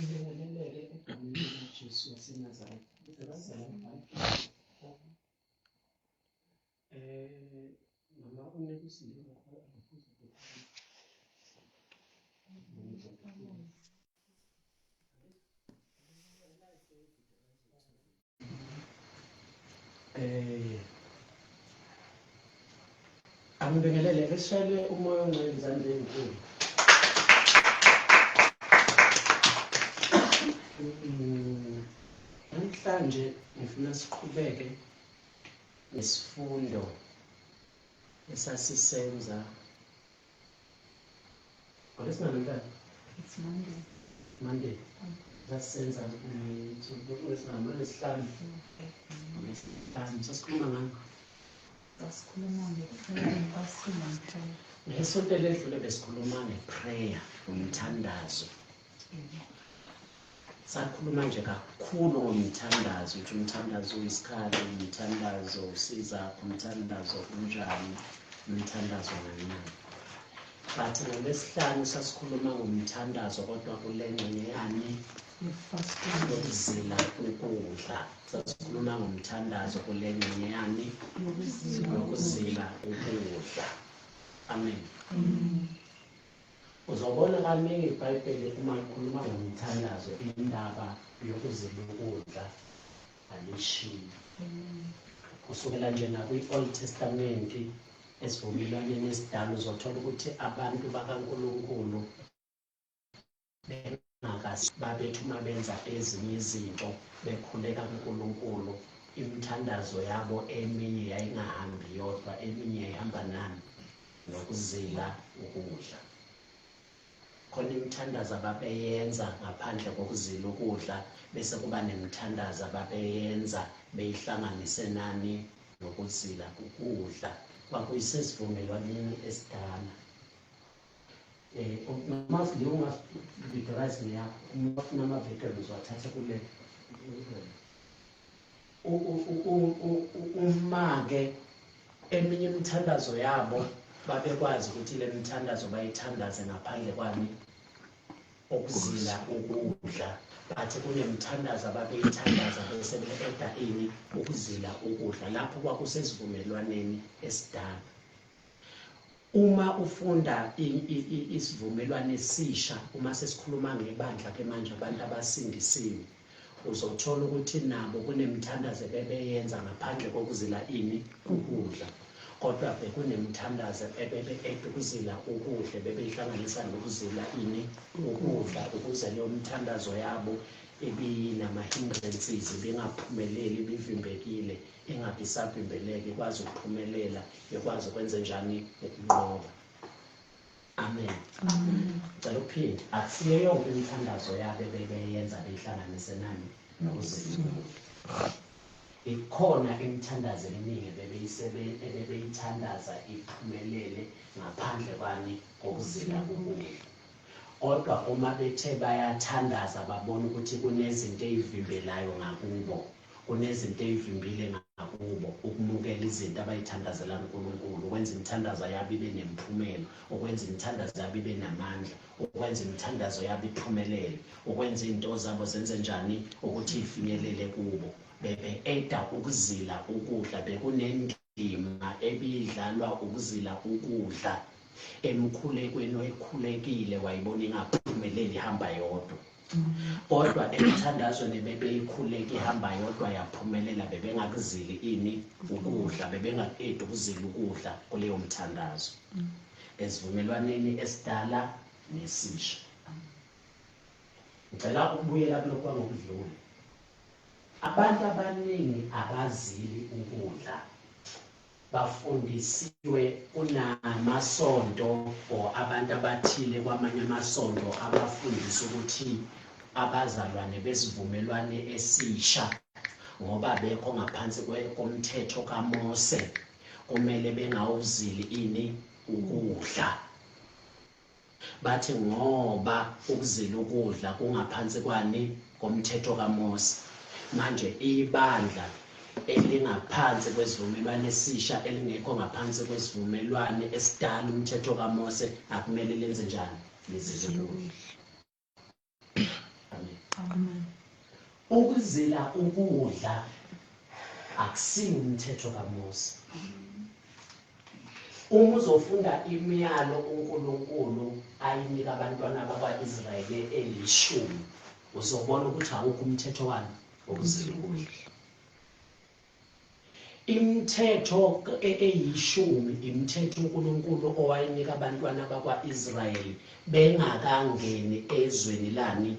Angibingeleleke egameni likaJesu waseNazaretha. Noma unekusile angibingeleleke sishayele umoya ongcwele izandla ezinkulu. Namhlanje ngifuna siqhubeke nesifundo esasisenza ngoLwesihlanu. It's Monday. Monday. Sasisenza ngoLwesihlanu. Sasikhuluma ngani? Sasikhuluma nge-prayer and fasting and prayer. Ngesonto eledlule besikhuluma nge-prayer, umthandazo. Sakhuluma nje kakhulu ngomthandazo, ukuthi umthandazo uyisikhali, umthandazo usiza, umthandazo unjani, umthandazo ngani. But ngoLwesihlanu sasikhuluma ngomthandazo kodwa kule ngxenye yani yokuzila ukudla. Sasikhuluma ngomthandazo kule ngxenye yani yokuzila ukudla. Amen. Uzobona kaningi iBhayibheli uma likhuluma ngomthandazo indaba yokuzila ukudla alishiyi. Kusukela nje nakwi-Old Testament esivumelwaneni esidala uzothola ukuthi abantu bakaNkulunkulu babethi uma benza ezinye izinto bekhuleka kuNkulunkulu, imithandazo yabo eminye yayingahambi yodwa, eminye yayihamba nani nokuzila ukudla. Khona imithandazo ababeyenza ngaphandle kokuzila ukudla, bese kuba nemithandazo ababeyenza beyihlanganise nani nokuzila ukudla. Kwakuyisesivumelwaneni esidala. Uma ungavidirize ngeyakho, uma ufuna amavidiyo uzowathatha kule. Uma-ke eminye imithandazo yabo babekwazi ukuthi le mithandazo bayithandaze ngaphandle kwani okuzila ukudla. Bathi kunemithandazo ababeyithandaza bese be-eda ini ukuzila ukudla. Lapho kwakusesivumelwaneni esidala. Uma ufunda isivumelwano esisha, uma sesikhuluma ngebandla ke manje abantu abasindisiwe, uzothola ukuthi nabo kunemithandazo bebeyenza ngaphandle kokuzila ini ukudla. Kodwa bekunemithandazo ebe-eda ukuzila ukudla, bebeyihlanganisa nokuzila ini ukudla, ukuze leyo mithandazo yabo ibinama-hindrances, ibingaphumeleli, ibivimbekile, ingabe isavimbeleka, ikwazi ukuphumelela, ikwazi ukwenza njani ukunqoba. Amen. Ngicela ukuphinde, akusiyo yonke imithandazo yabo bebeyenza beyihlanganise nani nokuzila ukudla. Ikhona imithandazo eminingi bebeyithandaza iphumelele ngaphandle kwani kokuzila ukudla. Kodwa uma bethe bayathandaza babona ukuthi kunezinto ezivimbelayo ngakubo, kunezinto ezivimbile ngakubo ukumukela izinto abayithandazela uNkulunkulu, ukwenza imithandazo yabo ibe nemphumelo, ukwenza imithandazo yabo ibe namandla, ukwenza imithandazo yabo iphumelele, ukwenza izinto zabo zenze njani ukuthi ifinyelele kubo. Bebe-eda ukuzila ukudla, bekunendima ebidlalwa ukuzila ukudla emkhulekweni oyikhulekile wayibona ingaphumeleli ihamba yodwa. Kodwa emithandazweni bebeyikhuleka ihamba yodwa yaphumelela, bebengakuzili ini ukudla, bebengaqedi ukuzila ukudla kuleyo mthandazo. Esivumelwaneni esidala nesisha. Ngicela ukubuyela kulokho kwangokudlula. Abantu abaningi abazili ukudla, bafundisiwe kunamasonto or abantu abathile kwamanye amasonto abafundisa ukuthi abazalwane besivumelwane esisha ngoba bekho ngaphansi komthetho kaMose kumele bengawuzili ini ukudla. Bathi ngoba ukuzila ukudla kungaphansi kwani komthetho kaMose, manje ibandla elingaphansi kwesivumelwane esisha elingekho ngaphansi kwesivumelwane esidala umthetho kaMose akumele lenze njani? Lizile ukudla. Amen. Amen. Ukuzila ukudla akusiwo umthetho kaMose. Uma uzofunda imiyalo uNkulunkulu ayinika abantwana bakwa-Israyeli eli-10, uzobona ukuthi awukho umthetho wani wokuzila ukudla. Imithetho eyi-10 imithetho uNkulunkulu owayinika abantwana bakwa-Israyeli bengakangeni ezweni lani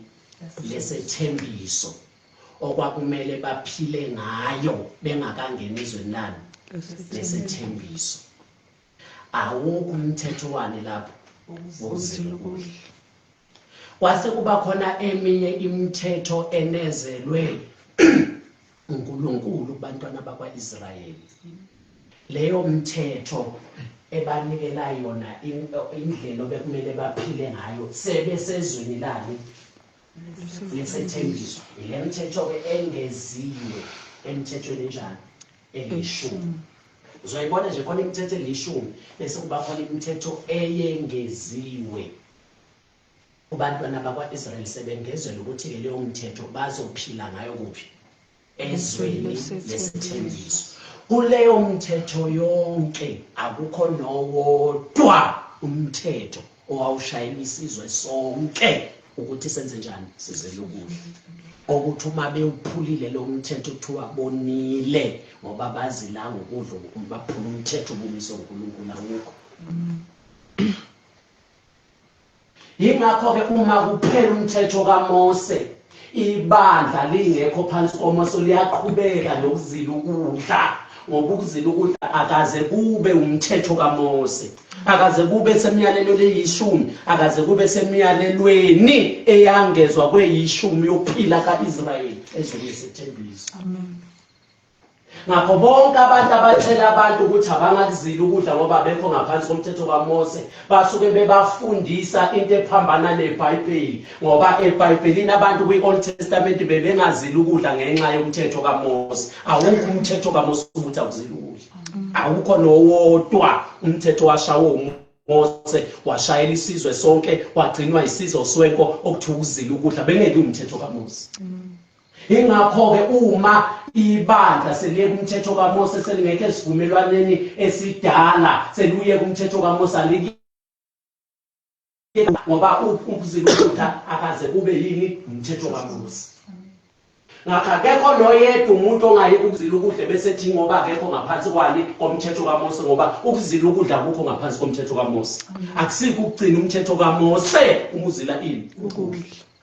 lesethembiso, okwakumele baphile ngayo bengakangeni ezweni lani lesethembiso. Awukho umthetho wani lapho wokuzila ukudla. Kwase kuba khona eminye imithetho enezelwe uNkulunkulu kubantwana bakwa-Israyeli. Leyo mthetho ebanikela yona indlela bekumele baphile ngayo sebesezweni lani lesethembiso. Ile mthetho engeziwe emthethweni njani eli-10. Uzoyibona nje khona imithetho eli-10 bese kuba khona imithetho eyengeziwe. Kubantwana bakwa-Israyeli sebengezela ukuthi leyo mthetho bazophila ngayo kuphi ezweni lesethembiso. Kuleyo mthetho yonke akukho nowodwa umthetho owawushayela isizwe sonke ukuthi senze njani sizele ukudla. Okuthi uma bewuphulile lo mthetho kuthiwa bonile ngoba bazilanga ukudla baphula umthetho obumiswe uNkulunkulu awukho. Yingakho-ke uma kuphela umthetho kaMose ibandla lingekho phansi koMose liyaqhubeka nokuzila ukudla, ngoba ukuzila ukudla akaze kube umthetho kaMose, akaze kube semiyalelo leyi-10, akaze kube semiyalelweni eyangezwa kweyi-10 yokuphila ka-Israyeli ezweni lesethembiso. Amen. Ngakho bonke abantu abatshela abantu ukuthi abangakuzila ukudla ngoba bekho ngaphansi komthetho kaMose basuke bebafundisa into ephambana neBhayibheli, ngoba eBhayibhelini abantu kwi-Old Testament bebengazila ukudla ngenxa yomthetho kaMose. Awukho umthetho kaMose ukuthi akuzila ukudla. Awukho nowodwa umthetho washawo uMose washayela isizwe sonke wagcinwa isizwe sonke okuthiwa ukuzila ukudla bengeke umthetho kaMose. Ingakho-ke uma ibandla seliye kumthetho kaMose selingekho esivumelwaneni esidala seluye kumthetho kaMose aliki ngoba ukuzila ukudla akaze kube yini umthetho kaMose. Ngakho akekho noyedwa umuntu ongayeki ukuzila ukudla bese ethi ngoba akekho ngaphansi kwani komthetho kaMose, ngoba ukuzila ukudla akukho ngaphansi komthetho kaMose. Akusikho ukugcina umthetho kaMose uma uzila ini ukudla.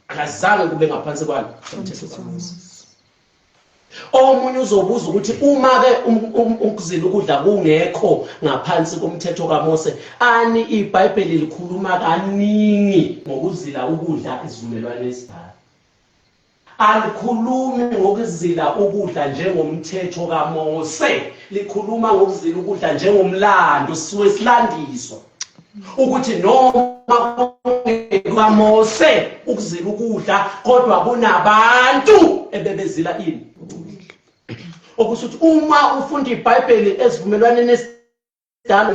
Akazange kube ngaphansi kwani komthetho kaMose. Omunye uzobuza ukuthi uma-ke ukuzila ukudla kungekho ngaphansi komthetho kaMose, ani iBhayibheli likhuluma kaningi ngokuzila ukudla esivumelwaneni esidala. Alikhulumi ngokuzila ukudla njengomthetho kaMose, likhuluma ngokuzila ukudla njengomlando sisuke silandiswa ukuthi noma kaMose ukuzila ukudla kodwa kunabantu ebebezila ini. Okusuthi uma ufunda iBhayibheli esivumelwaneni esidala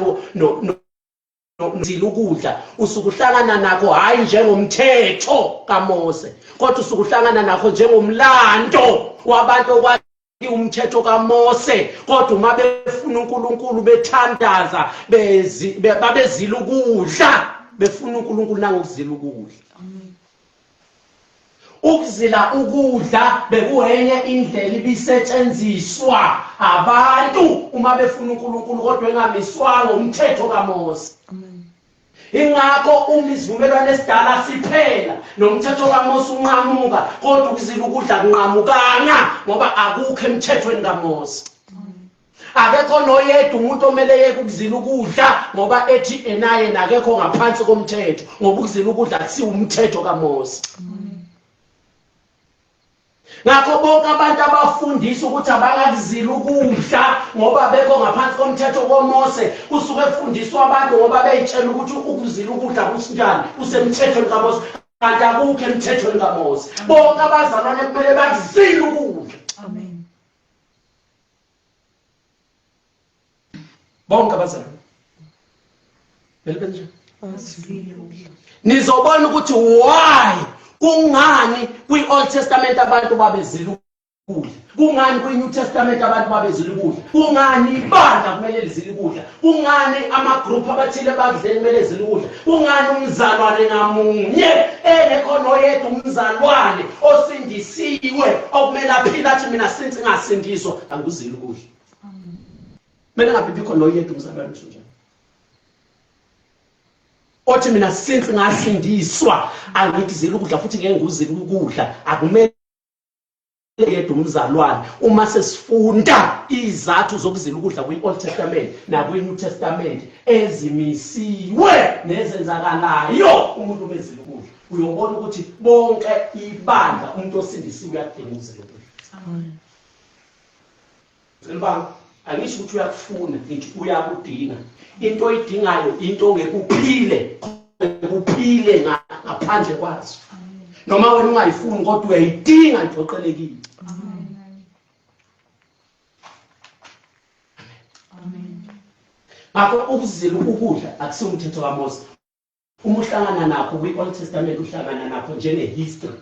nozila ukudla usukuhlangana nakho hayi njengomthetho kaMose, kodwa usukuhlangana nakho njengomlando wabantu okwathi umthetho kaMose, kodwa uma befuna uNkulunkulu bethandaza babezila ukudla befuna uNkulunkulu nangokuzila ukudla. Ukuzila ukudla bekuyenye indlela ibisetshenziswa abantu uma befuna uNkulunkulu kodwa engamiswanga umthetho kaMose. Ingakho uma isivumelwano esidala siphela nomthetho kaMose unqamuka, kodwa ukuzila ukudla kunqamukanga ngoba akukho emthethweni kaMose. Akekho noyedwa umuntu omele yeke ukuzila ukudla ngoba ethi enaye nakekho ngaphansi komthetho, ngoba ukuzila ukudla akusiwo umthetho kaMose. Ngakho bonke abantu abafundisa ukuthi abangakuzila ukudla ngoba bekho ngaphansi komthetho kaMose kusuke kufundiswa abantu ngoba beyitshela ukuthi ukuzila ukudla kusinjani kusemthethweni kaMose, kanti akukho emthethweni kaMose. Bonke abazalwane kumele bakuzile ukudla. Amen. Bonke abazalwane belibenzile Bazile ukudla. nizobona ukuthi why Kungani kwi-Old Testament abantu babezila ukudla? Kungani kwi-New Testament abantu babezila ukudla? Kungani ibandla kumele lizile ukudla? Kungani ama-group abathile bakudleni kumele zile ukudla? Kungani umzalwane ngamunye enekhono yedwa umzalwane osindisiwe okumele aphile athi mina since ngasindiswa angikuzile ukudla? Kumele ngabibikho noyedwa umzalwane njalo othi mina since ngasindiswa angikuzile ukudla futhi ngeke ngikuzile ukudla. Akumele yedwa umzalwane. Uma sesifunda izathu zokuzila ukudla kwi-Old Testament nakwi-New Testament ezimisiwe nezenzakalayo umuntu bezila ukudla, uyobona ukuthi bonke ibandla umuntu osindisiwe uyadinga ukuzila ukudla. Zelibanga angisho ukuthi uyakufuna, ngithi uyakudinga. Into oyidingayo into ongekuphile ngaphandle kwazo. Noma wena ungayifuni kodwa uyayidinga ngiqoqelekile. Ngakho ukuzila ukudla akusiyo umthetho kaMose. Uma uhlangana nakho kwi-Old Testament uhlangana nakho njenge-history.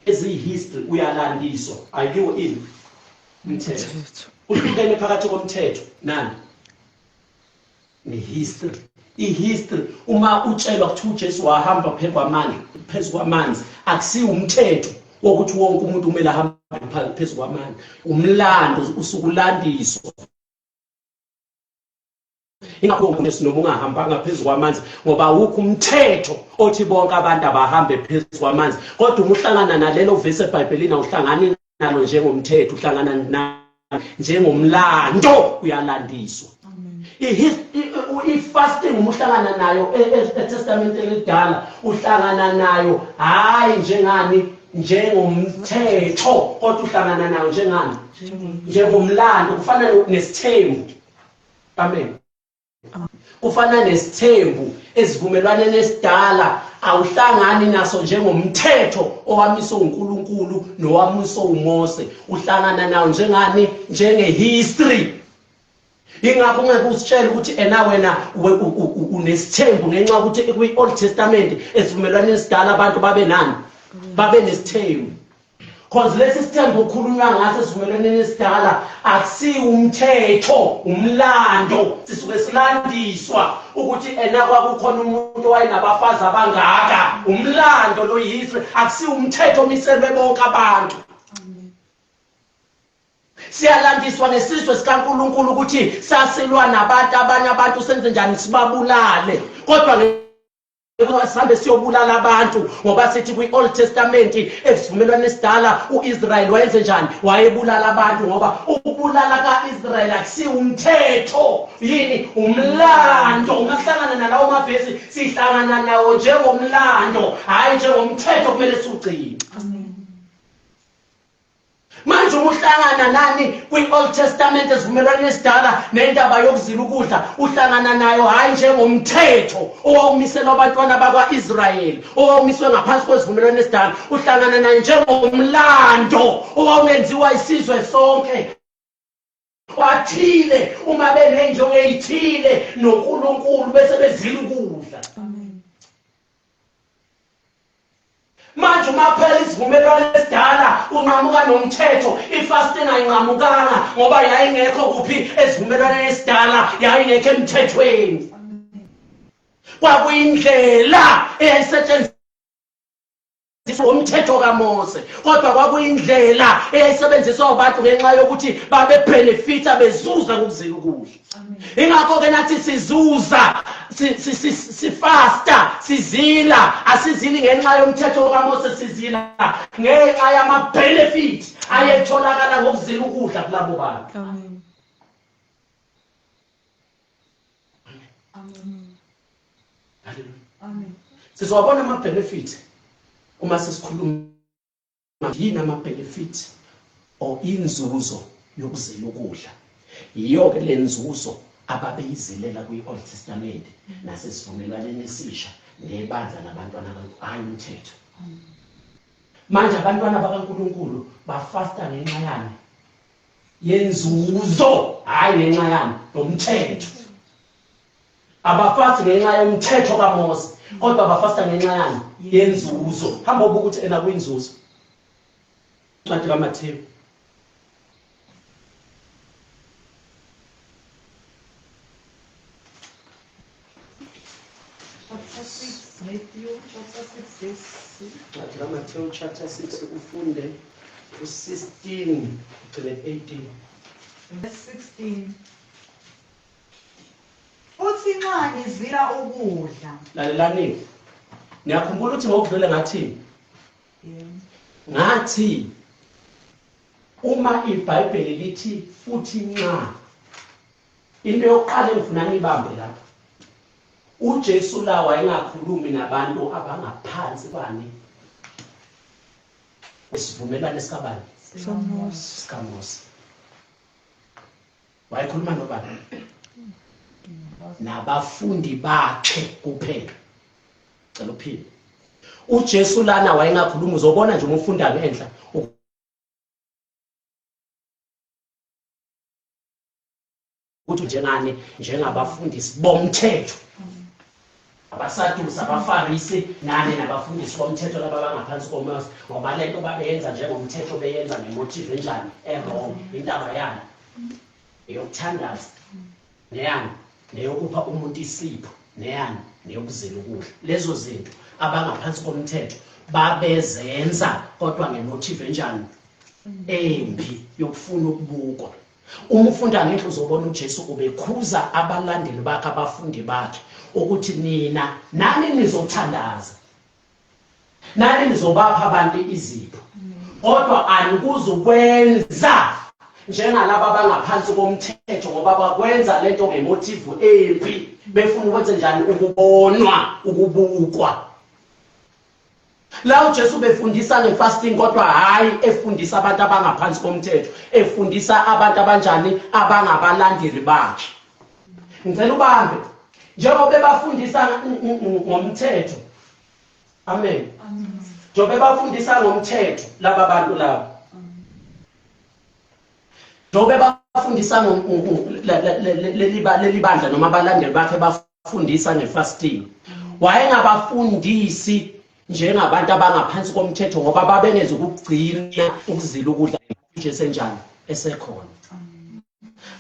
Eziyi-history uyalandiswa, ayikiwo ini umthetho. Uhlukene phakathi komthetho nani? Ni-history. I-history uma utshelwa ukuthi uJesu wahamba phezu kwamanzi akusiyo umthetho wokuthi wonke umuntu kumele ahambe phezu kwamanzi. Umlando usukulandiswa. Ingakho umuntu noma ungahambanga phezu kwamanzi ngoba awukho umthetho othi bonke abantu abahambe phezu kwamanzi. Kodwa umuhlangana nalelo verse eBhayibhelini awuhlangani nalo njengomthetho, uhlangana njengomlando uyalandiswa. I-fasting umuhlangana nayo eTestament elidala uhlangana nayo hayi njengomthetho kodwa uhlangana nayo njengomlando. Kufana nesithembu. Amen. Kufana nesithembu esivumelwaneni esidala awuhlangani naso njengomthetho owamiswa uNkulunkulu nowamiswa uMose. Uhlangana nawo njenge-history. Ingakho ungeke usitshele ukuthi wena unesithembu ngenxa ukuthi kwi-Old Testament esivumelwaneni esidala abantu babe nesithembu. Because lesi sithembu ukhulunywa ngaso esivumelwaneni esidala akusiyo umthetho, umlando. Sisuke silandiswa ukuthi kwakukhona umuntu owayenabafazi abangaka. Umlando lo yihistory, akusiyo umthetho omiselwe bonke abantu. Siyalandiswa nesizwe sikaNkulunkulu ukuthi sasilwa nabantu abanye abantu senze njani sibabulale. Kodwa sihambe siyobulala abantu ngoba sithi kwi-Old Testament esivumelwaneni esidala uIsrael wayenze njani? Wayebulala abantu ngoba ukubulala kaIsrael akusiyo umthetho, yini? Umlando. Ungahlangana nalawo mavesi sihlangana nawo njengomlando hayi njengomthetho kumele siwugcine. Manje umuhlangana nani kwi-Old Testament esivumelwaneni esidala nendaba yokuzila ukudla uhlangana nayo hayi njengomthetho owawumiselwa abantwana bakwa-Israyeli owawumiswe ngaphansi kwesivumelwaneni esidala. Uhlangana nayo njengomlando owawungenziwa isizwe sonke bathile uma benenjongo eyithile noNkulunkulu bese bezila ukudla. Manje uma phela isivumelwano esidala unqamuka nomthetho, ifasting ayinqamukanga ngoba yayingekho kuphi esivumelwaneni esidala, yayingekho emthethweni. Kwakuyindlela eyayisetshenziswa umthetho kaMose, kodwa kwakuyindlela eyayisebenziswa abantu ngenxa yokuthi babe benefita bezuza ngokuzila ukudla. Ingakho ke nathi sizuza sifasta sizila, asizili ngenxa yomthetho kaMose, sizila ngenxa yama benefit ayetholakala ngokuzila ukudla kulabo bantu. Amen. Amen. Hallelujah. Amen. Sizobona ama benefit uma sesikhuluma yini ama benefit or inzuzo yokuzila ukudla. Yiyo ke le nzuzo ababeyizilela kwi-Old Testament nasesivumelwaneni esisha nebandla nabantwana hayi umthetho. Manje abantwana bakaNkulunkulu bafasta ngenxa yani? Yenzuzo hayi ngenxa yani? Nomthetho. abafasti ngenxa yomthetho kaMose kodwa abafasta ngenxa yani yenzuzo. Hamba ubuka ukuthi ena kuyinzuzo. Ncwadi kaMathewu Chapter 6, Matthew chapter 6, verse 6. ncwadi kaMathewu chapter 6 ufunde u-16 to 18. Verse 16. Uthi nxa ngizila ukudla. Lalelani. Niyakhumbula ukuthi ngokudlule ngathini? Ngathi uma iBhayibheli lithi futhi nxa, into yokuqala engifuna ngibambe lapha, uJesu la wayengakhulumi nabantu abangaphansi kwani isivumelwano esikabani sikaMose. Wayekhuluma nobani? Nabafundi bakhe kuphela. Cela uphile. uJesu lana wayengakhuluma, uzobona nje umfunda ngenhla ukuthi njengani njengabafundisi bomthetho, abasadusi, abafarisi nani nabafundisi bomthetho laba bangaphansi koMose, ngoba lento babeyenza njengomthetho beyenza ngemotive enjani errong. Intaba yana eyokuthandaza neyani neyokupha umuntu isipho neyani neyokuzela ukudla. Lezo zinto abangaphansi komthetho babezenza kodwa ngemotive enjani embi yokufuna ukubukwa. Uma ufunda ngenhla uzobona uJesu ubekhuza abalandeli bakhe, abafundi bakhe, ukuthi nina nani nizothandaza, nani nizobapha abantu izipho, kodwa anikuzukwenza njengalaba abangaphansi komthetho, ngoba bakwenza lento ngemotive embi, befuna ukwenza njani ukubonwa, ukubukwa. La uJesu befundisa ngefasting kodwa hayi efundisa abantu abangaphansi komthetho, efundisa abantu abanjani abangabalandeli bakhe. Ngicela ubambe njengoba bebafundisa ngomthetho. Amen. Njengoba bebafundisa ngomthetho laba bantu laba. Njengoba bebafundisa leli bandla noma abalandeli bakhe bafundisa ngefasting. Wayengabafundisi njengabantu abangaphansi komthetho ngoba babengeza ukugcina ukuzila ukudla uJesu enjani esekhona.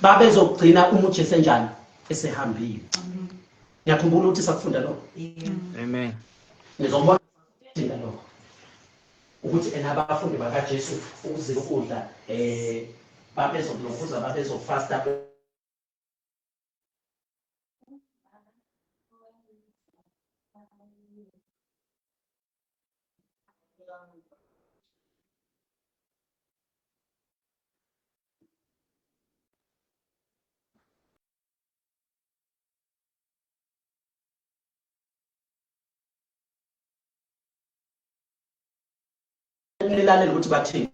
Babezogcina uJesu enjani esehambile. Ngiyakhumbula ukuthi sakufunda lokho. Amen. Nizobona into lokho ukuthi enabafundi bakaJesu ukuzila ukudla babezokulokhuza, babezofasta. Nilalele ukuthi bathini.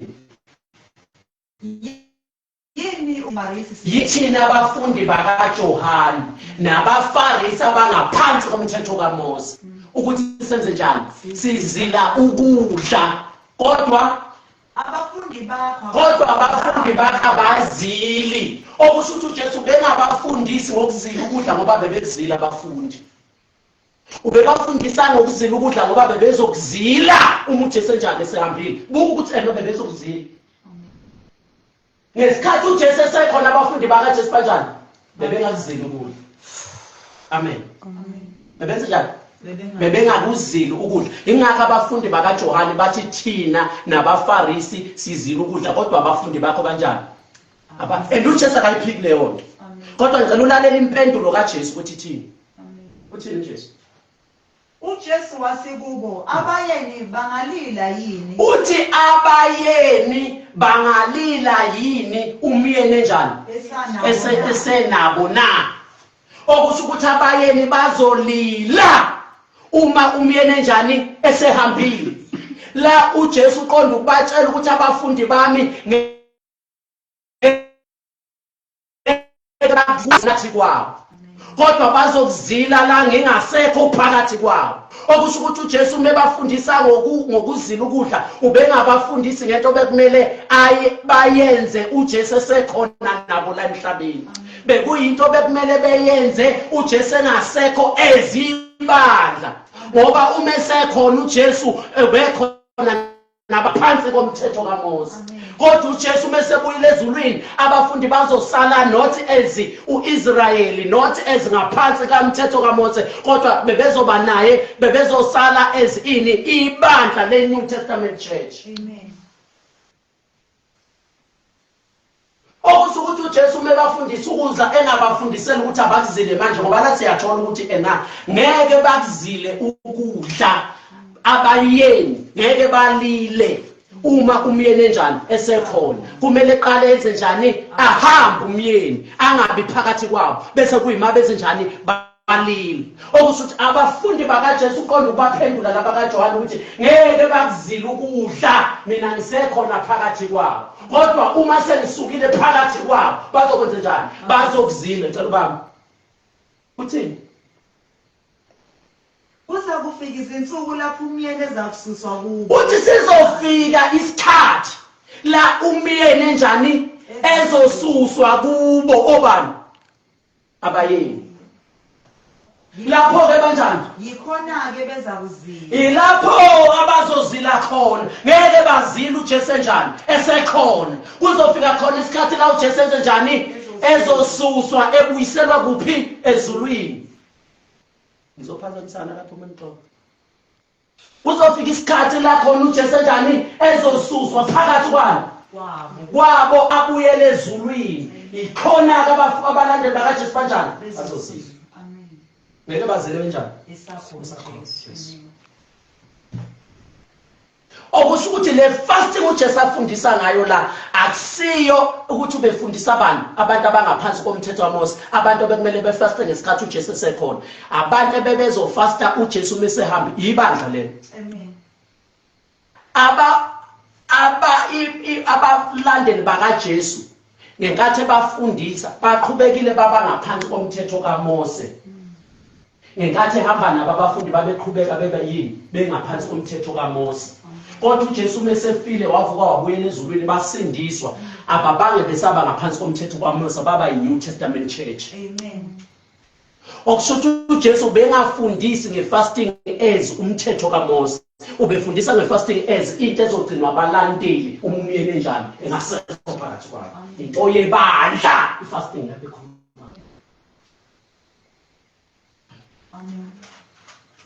Yini uMarisi? Yithina abafundi bakaJohane nabafarisi abangaphansi komthetho kaMose ukuthi senze njani? Sizila ukudla kodwa abafundi bakho abazili. Okusho ukuthi uJesu bengabafundisi ngokuzila ukudla ngoba bebezila abafundi. Ubebafundisa ngokuzila ukudla ngoba bebezokuzila uma uJesu enjani esehambile. Buka ukuthi ena bebezokuzila. Ngesikhathi uJesu esekhona abafundi bakaJesu kanjani? Bebengazili ukudla. Amen. Bebenza njani? Bebengakuzili ukudla. Ingakho abafundi bakaJohane bathi thina nabafarisi sizila ukudla kodwa abafundi bakho kanjani? And uJesu akayiphiki leyo nto. Kodwa ngicela ulalela impendulo kaJesu ukuthi thini. Uthini uJesu? uJesu wasikubo, abayeni bangalila yini? Uthi abayeni bangalila yini umyeni enjani? Esenabo na. Okusho ukuthi abayeni bazolila uma umyeni enjani esehambile. La uJesu uqonda ukubatshela ukuthi abafundi bami ngathi kwabo, kodwa bazokuzila la ngingasekho phakathi kwabo. Okusho ukuthi uJesu umebafundisa ngokuzila ukudla, ubengabafundisi ngento bekumele bayenze uJesu esekhona nabo la emhlabeni. bekuyinto bekumele beyenze uJesu engasekho ezibandla ngoba uma esekhona uJesu bekhona nabaphansi komthetho kaMose. Kodwa uJesu mesebuyile ezulwini abafundi bazosala not as uIsrayeli, not as ngaphansi komthetho kaMose, kodwa bebezoba naye, bebezosala as ini ibandla leNew Testament Church. Amen. Okusho ukuthi uJesu mebafundisa ukudla engabafundiseli ukuthi abakuzile manje ngoba la siyathola ukuthi ngeke bakuzile ukudla abayeni, ngeke balile. Uma umyeni enjani esekhona kumele eqale enze njani ahambe umyeni angabi phakathi kwabo bese kuyima bese njani balile. Okusho ukuthi abafundi bakaJesu uqonda ukubaphendula laba kaJohane ukuthi ngeke bakuzile ukudla mina ngisekhona phakathi kwabo, kodwa uma sengisukile phakathi kwabo bazokwenza njani? Bazokuzila. Ngicela ubaba uthini? Uza kufika izinsuku lapho umyeni ezakususwa kubo. Uthi sizofika isikhathi la umyeni enjani ezosuswa kubo obani? Abayeni. Lapho ke banjani? Yikhona ke bezakuzila. Ilapho abazozila khona. Ngeke bazile uJesu enjani esekhona. Kuzofika khona isikhathi la uJesu enjani ezosuswa ebuyiselwa kuphi? Ezulwini. Ngizophazamisana lapho umuntu. Kuzofika isikhathi la khona uJesu enjani ezosuswa phakathi kwabo abuyele ezulwini. Ikhona ke abalandeli bakaJesu kanjani bazosizwa. Amen. Ngeke bazile kanjani? Esakho. Okusho ukuthi le fasting uJesu afundisa ngayo la akusiyo ukuthi ubefundisa abantu abangaphansi komthetho kaMose, abantu bekumele befaste ngesikhathi uJesu esekhona, abantu bebezofasta uJesu mesehamba ibandla lelo. Amen. Abalandeli bakaJesu ngenkathi bafundisa baqhubekile baba ngaphansi komthetho kaMose. Ngenkathi ehamba nabo abafundi babeqhubeka bebe yini bengaphansi komthetho kaMose. Kodwa uJesu mesefile wavuka wabuyela ezulwini basindiswa, ababange besaba ngaphansi komthetho kaMose, baba yiNew Testament Church. Amen. Okusho ukuthi uJesu bengafundisi ngefasting as umthetho kaMose, ubefundisa ngefasting as into ezogcinwa abalandeli umyeni enjani engasekho phakathi kwabo. Into yebandla ifasting lapho ekhona. Amen.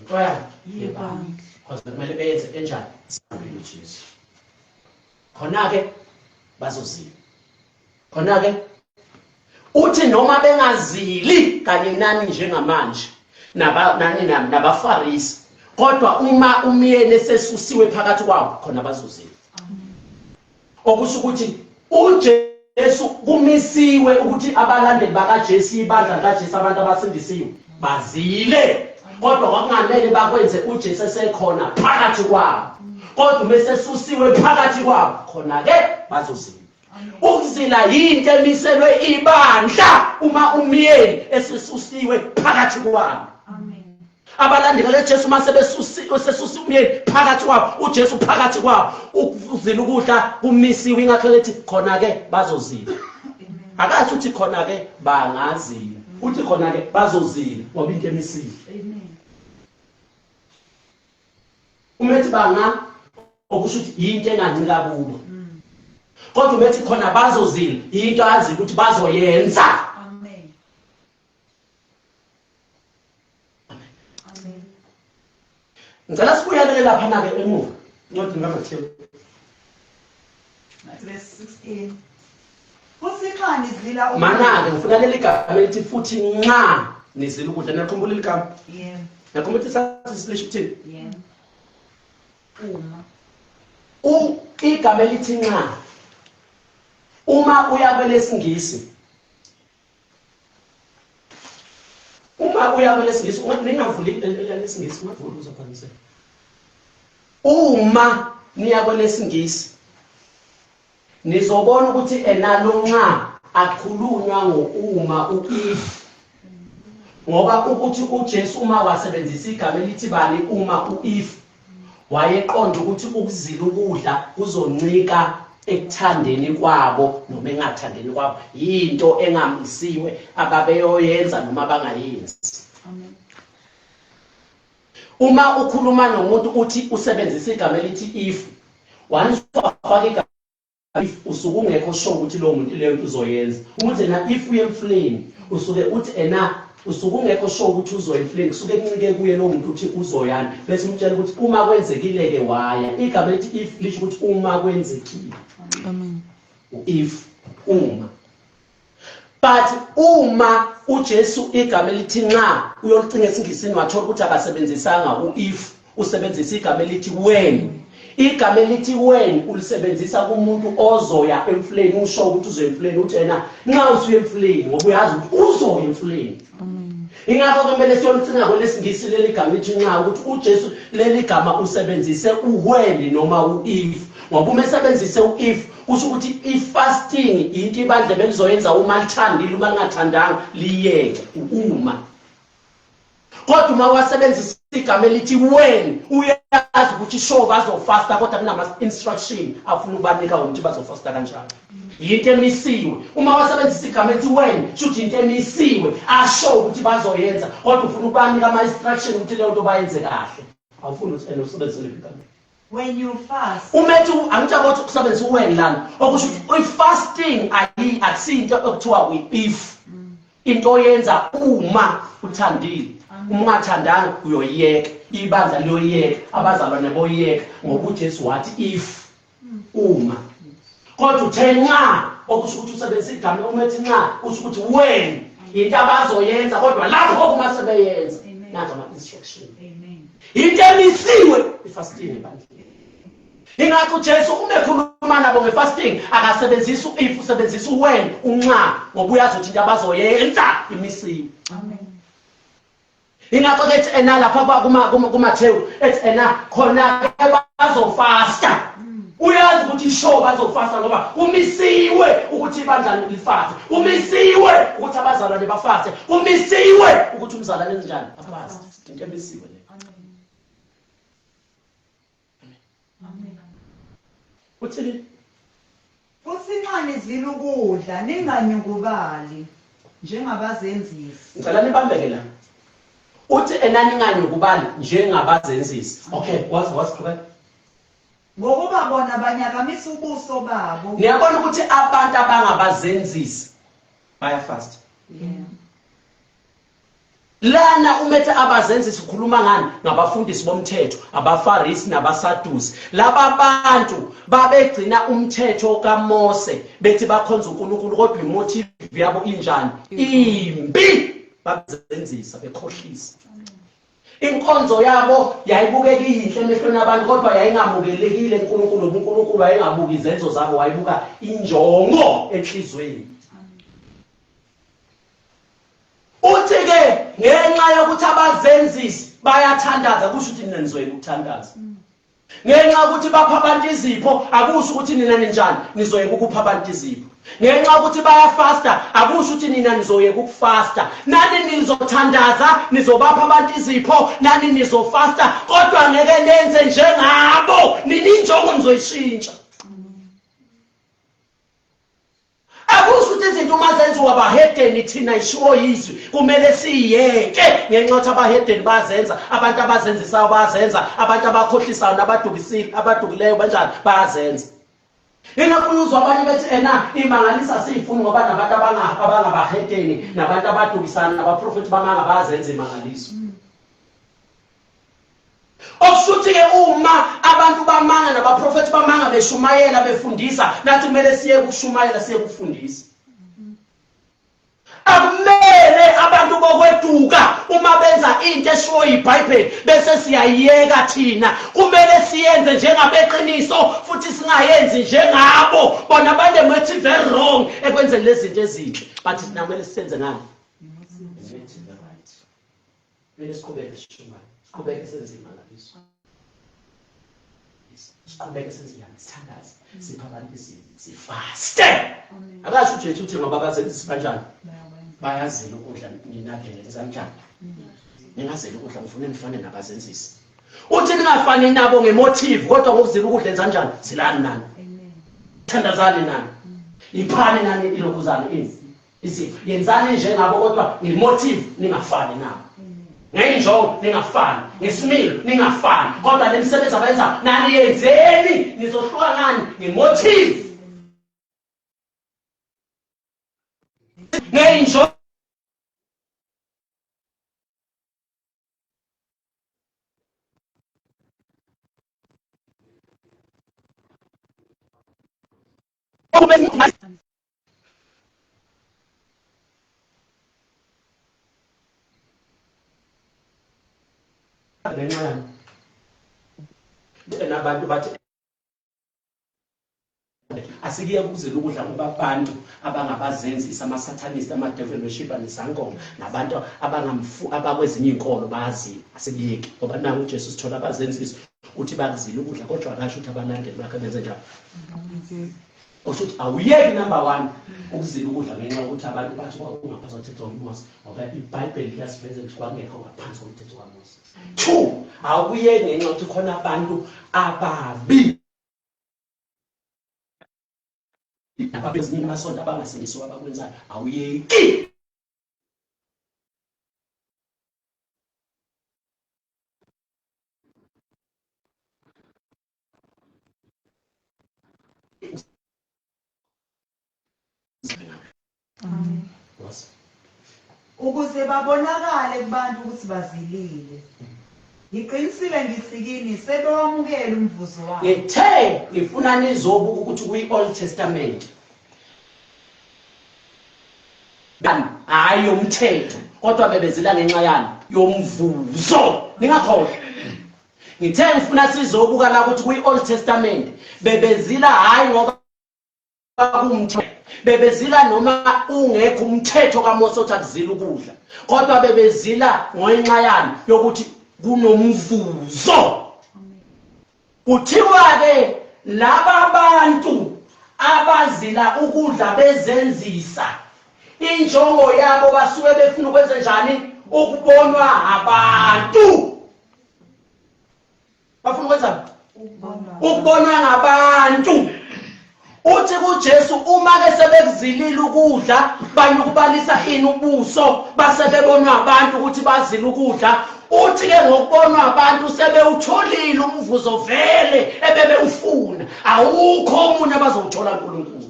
Ngoba Yebandla. Because kumele beyenze enjani isibambile uJesu. Khona ke bazozila. Khona ke uthi noma bengazili kanye nani njengamanje nabafarisi, kodwa uma umyeni esesusiwe phakathi kwabo khona bazozila. Okusho ukuthi uJesu kumisiwe ukuthi abalandeli bakaJesu ibandla kaJesu abantu abasindisiwe bazile. Kodwa kwakungamele bakwenze uJesu esekhona phakathi kwabo, kodwa mesesusiwe phakathi kwabo khona ke bazozila. Ukuzila yinto emiselwe ibandla uma umyeni esesusiwe phakathi kwabo. Amen. Abalandeli kaJesu sesusiwe umyeni phakathi kwabo, uJesu phakathi kwabo, ukuzila ukudla kumisiwe ingakho lethi khona ke bazozila. Akathi uthi khona ke bangazila, uthi khona ke bazozila ngoba into emisiwe. Amen. Umethi banga okusho ukuthi yinto engancika kubo. Kodwa umethi khona bazozila into azi ukuthi bazoyenza. Amen. Amen. Ngicela sibuyele lapha na ke emuva. Incwadi kaMathewu. Verse 16. Futhi nizila Mana ke ngifuna leli gama elithi futhi nxa nizila ukudla. Niyakhumbula igama? Yeah. Yakhumbula ukuthi sathi silisho ukuthini? Yeah. Igama elithi nxa uma uya kwelesingisi, ningavuli lesingisi ungavuli uzophanisela. Uma niya kwelesingisi nizobona ukuthi enalo nxa akhulunywa ngouma if, ngoba ukuthi uJesu uma wasebenzisa igama elithi bani uma if wayeqonda ukuthi ukuzila ukudla kuzoncika ekuthandeni kwabo noma engathandeni kwabo yinto engamisiwe ababeyoyenza noma bangayenzi. Amen. Uma ukhuluma nomuntu uthi usebenzisa igama elithi if, once wafaka igama if usuke ungekho sure ukuthi lo muntu leyo nto uzoyenza. Umuthi na if uye emfuleni usuke uthi usuke ungekho sure ukuthi uzoya emfuleni, kusuke kuncike kuye lo muntu uthi uzoyana bese umtshela ukuthi uma kwenzekile ke waya. Igama elithi if lisho ukuthi uma kwenzekile. Amen. If uma. But uma uJesu igama elithi nxa uyolicinga esiNgisini wathola ukuthi akasebenzisanga u-if, usebenzisa igama elithi when. Igama elithi when ulisebenzisa kumuntu ozoya emfuleni, usho ukuthi uzoya emfuleni, uthi yena nxa usuya emfuleni ngoba uyazi ukuthi uzoya emfuleni. Ingakho kumele siyolicinga kwelesingisi leli gama lithi nxa ukuthi uJesu leli gama usebenzise u-when noma u-if. Ngoba uma esebenzise u-if kusho ukuthi i-fasting into ibandla belizoyenza uma lithandile, uma lingathandanga liyeke uma. Kodwa uma wasebenzisa igama elithi when uyazi ukuthi sure bazofasta kodwa kunama-instruction afuna ukubanika ukuthi bazofasta kanjani. Yinto emisiwe. Uma wasebenzisa igama elithi when shuthi into emisiwe asho ukuthi bazoyenza kodwa ufuna ukubanika ama-instruction ukuthi leyo nto bayenze kahle. Awufuni ukuthi usebenzise leli gama. When you fast, Umethu angitsho ukuthi kusebenzisa when lana okusho ukuthi fasting akusinto okuthiwa we-if. Into oyenza uma uthandile. Uma ungathandanga uyoyiyeka, ibandla liyoyiyeka, abazalwane boyiyeka ngoba uJesu wathi if uma. Kodwa uthe nxa okusho ukuthi usebenzisa igama umethi nxa usho ukuthi when into abazoyenza kodwa lapho uma sebeyenza nazo ama-instruction. amen. Into emisiwe ifasting ebandleni. Ingakho uJesu umekhuluma nabo ngefasting akasebenzisa if, usebenzisa when unxa ngoba uyazi ukuthi into abazoyenza imisiwe. Amen. Ingakho ke ena lapha kuMathewu ethi ena khona ke bazofasta. Uyazi ukuthi sure bazofasta ngoba umisiwe ukuthi ibandla lifaste. Umisiwe ukuthi abazalwane bafaste. Umisiwe ukuthi umzalwane enjani afaste. Into emisiwe le. Amen. Uthini? Futhi nxa nidlile ukudla ninganyukubali njengabazenzisi. Ngicela nibambeke la. Uthi enani nganyukubali njengabazenzisi. Okay, wasiqhubeka. Ngokuba bona banyakamisa ubuso babo. Niyabona ukuthi abantu abangabazenzisi bayafasta. Yeah. Lana umethe abazenzisi ukhuluma ngani? Ngabafundisi bomthetho, abaFarisi nabaSadusi. Laba bantu babegcina umthetho kaMose bethi bakhonza uNkulunkulu kodwa imotive yabo injani? Imbi. Babenzisa bekhohlisa. Inkonzo yabo yayibukeka inhle emehlweni abantu kodwa yayingamukelekile uNkulunkulu, uNkulunkulu wayengabuki izenzo zabo, wayibuka injongo enhlizweni. Uthi ke ngenxa yokuthi abazenzisi bayathandaza kusho ukuthi nina nizoyeka ukuthandaza. Ngenxa ukuthi bapha abantu izipho akusho ukuthi nina ninjani nizoyeka ukupha abantu izipho. Ngenxa ukuthi bayafasta akusho ukuthi nina nizoyeka ukufasta. Nani nizothandaza, nizobapha abantu izipho, nani nizofasta kodwa ngeke nenze njengabo. Nini injongo nizoyishintsha. Akusho ukuthi izinto uma zenziwa abahedeni thina ishiwo yizwi kumele siyeke ngenxa yokuthi abahedeni bazenza, abantu abazenzisa bazenza, abantu abakhohlisayo abadukileyo banjani bazenza. Ingakuyuzwa abanye bethi ena imangalisa siyifuna ngoba nabantu abangabahedeni nabantu abadukisana nabaprofeti bamanga bazenza imangaliso. Okushuthi ke uma abantu bamanga nabaprofeti bamanga beshumayela befundisa nathi kumele siye kushumayela siye kufundisa. Akumele abantu bokweduka uma benza into eshiwo yiBhayibheli bese siyayiyeka thina. Kumele siyenze njengabeqiniso futhi singayenzi njengabo bona bande motive very wrong ekwenzeni lezi zinto ezinhle but thina kumele sisenze ngani? Right. Kumele siqhubeke sishumayela, siqhubeke senze imangaliso. Siqhubeke senze sithandaze, sipha abantu sifaste. Akasho uJesu uthi ngoba bazenzisa kanjani? Bayazela ukudla ninakele kanjani? Ningazela ukudla ngifuna nifane nabazenzisi. Uthi ningafani nabo ngemotive kodwa ngokuzela ukudla enza kanjani? Zilani nani? thandazani nani iphani nani ilokuzana izipho yenzani njengabo kodwa ngemotive ningafani nabo ngenjongo ningafani ngesimilo ningafani kodwa lemisebenzi abayenza nani yenzeni nizohluka ngani ngemotive ngenjongo nabantu bathi asikiye kuzela ukudla ngoba abantu abangabazenzisi ama-satanist ama-devil worshipper nesangoma nabantu abakwezinye inkolo bayaziyo asikiyeki ngoba nangu uJesu sithola abazenzisi uthi bakuzile ukudla kodwa akasho ukuthi abalandeli bakhe benze njalo ukuthi awuyeki number 1 ukuzila ukudla ngenxa yokuthi abantu bathi ungaphansi komthetho kaMose ngoba iBhayibheli liyasiveza ukuthi kwangekho ngaphansi komthetho kaMose 2 awuyeki ngenxa yokuthi khona abantu ababi ababezinye amasonto abangasindiswa abakwenzayo awuyeki ukuze babonakale kubantu ukuthi bazilile ngiqinisile ngisikini sebewamukela umvuzo wabo ngithe ngifuna nizobuka ukuthi kwi-Old Testament hayi yomthetho kodwa bebezila ngenxa yani yomvuzo ningakhohlwa ngithe ngifuna sizobuka la ukuthi kwi-Old Testament bebezila hayi ngoba kumthetho bebezila noma ungekho umthetho kaMose othi akuzila ukudla kodwa bebezila ngenxa yani yokuthi kunomvuzo kuthiwa ke laba bantu abazila ukudla bezenzisa injongo yabo basuke befuna ukwenza njani ukubonwa abantu bafuna ukwenza ukubonwa ngabantu uthi kuJesu uma ke sebekuzilile ukudla banyukubalisa ini ubuso base bebonwa abantu ukuthi bazila ukudla uthi ke ngokubonwa abantu sebewutholile umvuzo vele ebebewufuna awukho omunye abazowuthola uNkulunkulu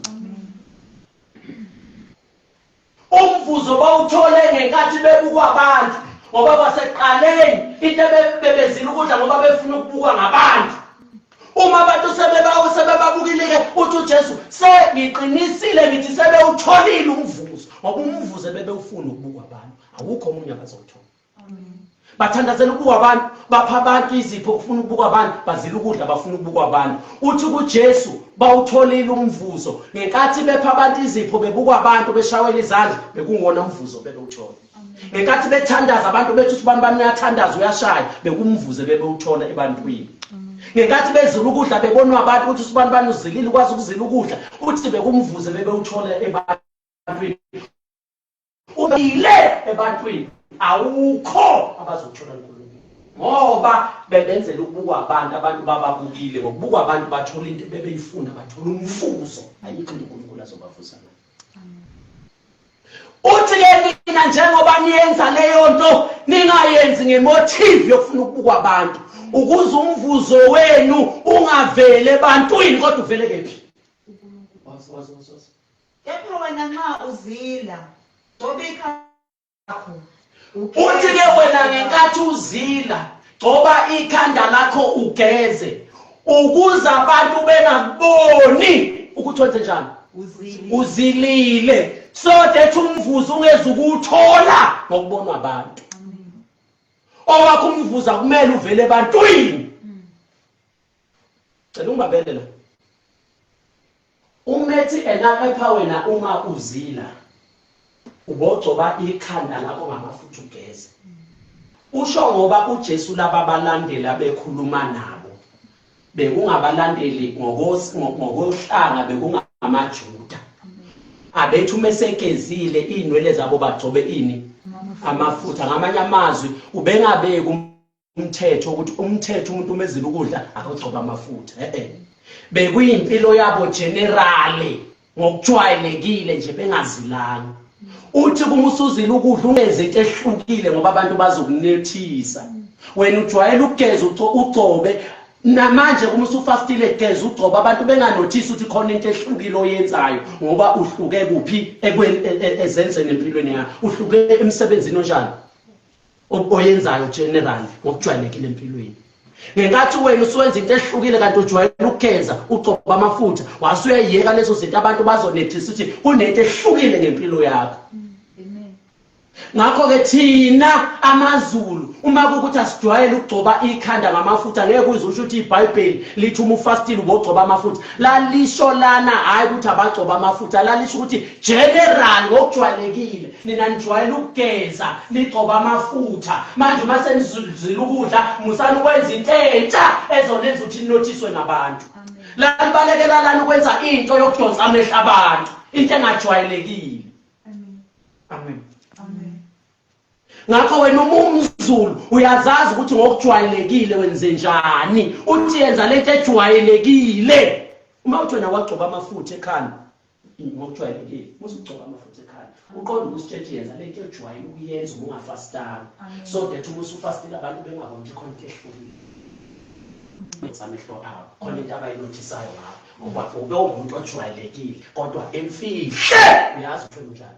umvuzo bawuthole ngenkathi bebukwa abantu ngoba baseqaleni into bebezila ukudla ngoba befuna ukubukwa ngabantu uma abantu sebebabukile ke uthi uJesu sengiqinisile ngithi sebewutholile umvuzo ngoba umvuzo bebewufuna ukubukwa abantu awukho omunye abazowuthola bathandazela ukubukwa abantu bapha abantu izipho ukufuna ukubukwa abantu bazila ukudla bafuna ukubukwa abantu uthi kuJesu bawutholile umvuzo ngenkathi bepha abantu izipho bebukwa abantu beshawela izandla bekungona umvuzo bebewuthola ngenkathi bethandaza abantu bethi ubani bayathandaza uyashaya bekumvuze bebewuthola ebantwini ngenkathi bezila ukudla bebonwa abantu ukuthi ubani uzilile ukwazi ukuzila ukudla uthi bekumvuze bebewuthola ebantwini ubile ebantwini awukho abazothola uNkulunkulu ngoba bebenzela ukubukwa abantu bababukile ngokubukwa abantu bathola into bebeyifuna bathola umvuzo ayikho uNkulunkulu azobavusa uthi ke mina njengoba niyenza leyo nto ningayenzi ngemotive yokufuna ukubukwa abantu ukuze umvuzo wenu ungavele ebantwini kodwa uvele kephi kepha wena nxa uzila ngobika lakho uthi ke wena ngenkathi uzila ngoba ikhanda lakho ugeze ukuze abantu bengakuboni ukuthi wenze njani uzilile so that umvuzo ungeze ukuthola ngokubonwa abantu owakho umvuzo kumele uvele ebantwini cela ungabelela umethi enakepha wena uma uzila ubogcoba ikhanda lakho ngamafutha ugeze usho ngoba uJesu laba balandela bekhuluma nabo bekungabalandeli ngokohlanga bekungamaJuda abethu mesekezile inwele zabo bagcobe ini amafutha ngamanye amazwi ubengabeka umthetho ukuthi umthetho umuntu umezile ukudla akugcoba amafutha bekuyimpilo yabo generally ngokujwayelekile nje bengazilanga. Uthi kuma usuzila ukudla ungenze into ehlukile ngoba abantu bazokunethisa. Wena ujwayela ukugeza ugcobe namanje kuma usufastile egeza ugcoba abantu benganothisi ukuthi khona into ehlukile oyenzayo ngoba uhluke kuphi ezenzeni empilweni yakho. Uhluke emsebenzini onjani oyenzayo generally ngokujwayelekile empilweni. Ngenkathi wena usuwenza into ehlukile kanti ujwayela ukugeza ugcoba amafutha wasuyayeka lezo zinto abantu bazonethisa ukuthi kunento ehlukile ngempilo yakho. Ngakho ke thina amaZulu uma kukuthi asijwayele ukugcoba ikhanda ngamafutha ngeke uzwe ukuthi iBhayibheli lithi uma ufastile ubogcoba amafutha. Lalisho lana hayi ukuthi abagcoba amafutha, lalisho ukuthi general ngokujwayelekile nina nijwayele ukugeza ligcoba amafutha. Manje uma senizila ukudla musana ukwenza into entsha ezonenza ukuthi ninothiswe nabantu. Lalibalekela lana ukwenza into yokudonsa amehlo abantu, into engajwayelekile. Amen. Ngakho wena umZulu uyazazi ukuthi ngokujwayelekile wenze njani, uthi yenza lento ejwayelekile. Uma uthi wena wagcoba amafutha ekhanda ngokujwayelekile, usugcoba amafutha ekhanda uqonda ukuthi yenza lento ejwayele ukuyenza uma ungafastanga, so that uma usufastile abantu bengaboni ukuthi khona into ehlukile amehlo abo, khona into abayinothisayo ngabo ngoba ube umuntu ojwayelekile kodwa emfihle uyazi ukuthi njani.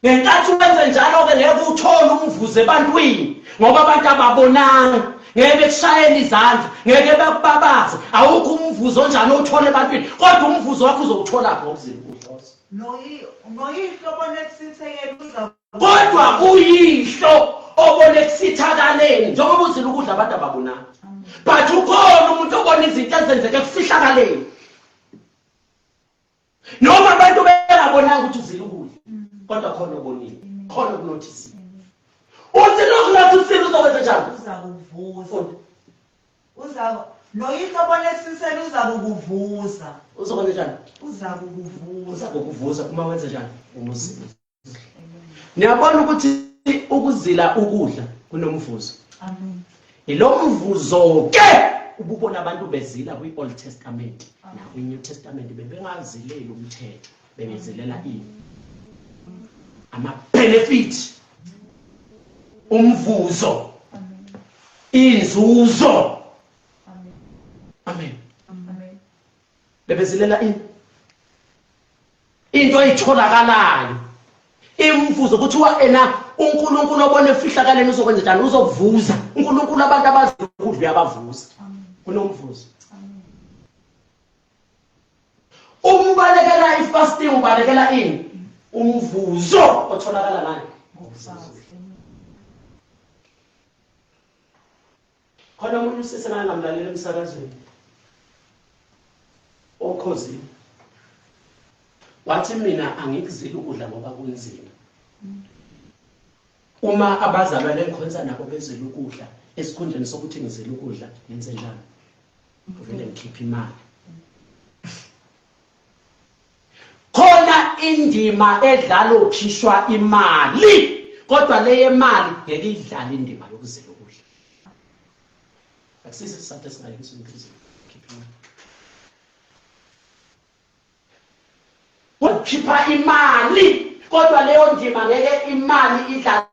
Ngenkathi wenze njalo ke ngeke uthole umvuzo ebantwini ngoba abantu ababonanga, ngeke bekushayela izandla, ngeke bekubabaze, awukho umvuzo onjani othole ebantwini kodwa umvuzo wakho uzowuthola ngokuzila ukudla. Noyihlo obone kusithekela uza Kodwa uyihlo obone kusithakaleni njengoba uzila ukudla abantu ababonanga. But ukhona umuntu obona izinto ezenzeke kufihlakaleni. Noma abantu bengabonanga ukuthi uzila ukudla kodwa khona ubonile, khona ukunothisa. Uthi lokunathi usilo uzokwenza njani? Uza noyihlo obone kusithekela uza kukuvuza. Uzokwenza njani? Uza kukuvuza. Uza kukuvuza uma wenza njani? Umuzila. Niyabona ukuthi ukuzila ukudla kunomvuzo. Amen. Ilo mvuzo ke ububona abantu bezila kwi-Old Testament na kwi-New Testament bebengazileli umthetho, bebezilela ini? Ama-benefit, umvuzo, inzuzo. Amen. Bebezilela ini? Into ayitholakalayo. Imvuzo kuthiwa ena uNkulunkulu obone efihlakaleni uzokwenza njani? Uzokuvuza. uNkulunkulu abantu abazila ukudla uyabavuza. Kunomvuzo. Umbalekela ifasting ubalekela ini? Umvuzo otholakala nani? Khona umuntu usesena ngamlalela emsakazweni okhosini wathi mina angikuzila ukudla ngoba kunzima. Uma abazalwane engikhonza nabo bezela ukudla esikhundleni sokuthi ngizela ukudla ngenze njani? Uvele ngikhipha imali. Khona indima edlala ukhishwa imali kodwa leyo mali ngeke idlale indima yokuzela ukudla. Akusisi isathe singayikho inhliziyo khipha imali. Ukhipha imali kodwa leyo ndima ngeke imali idlale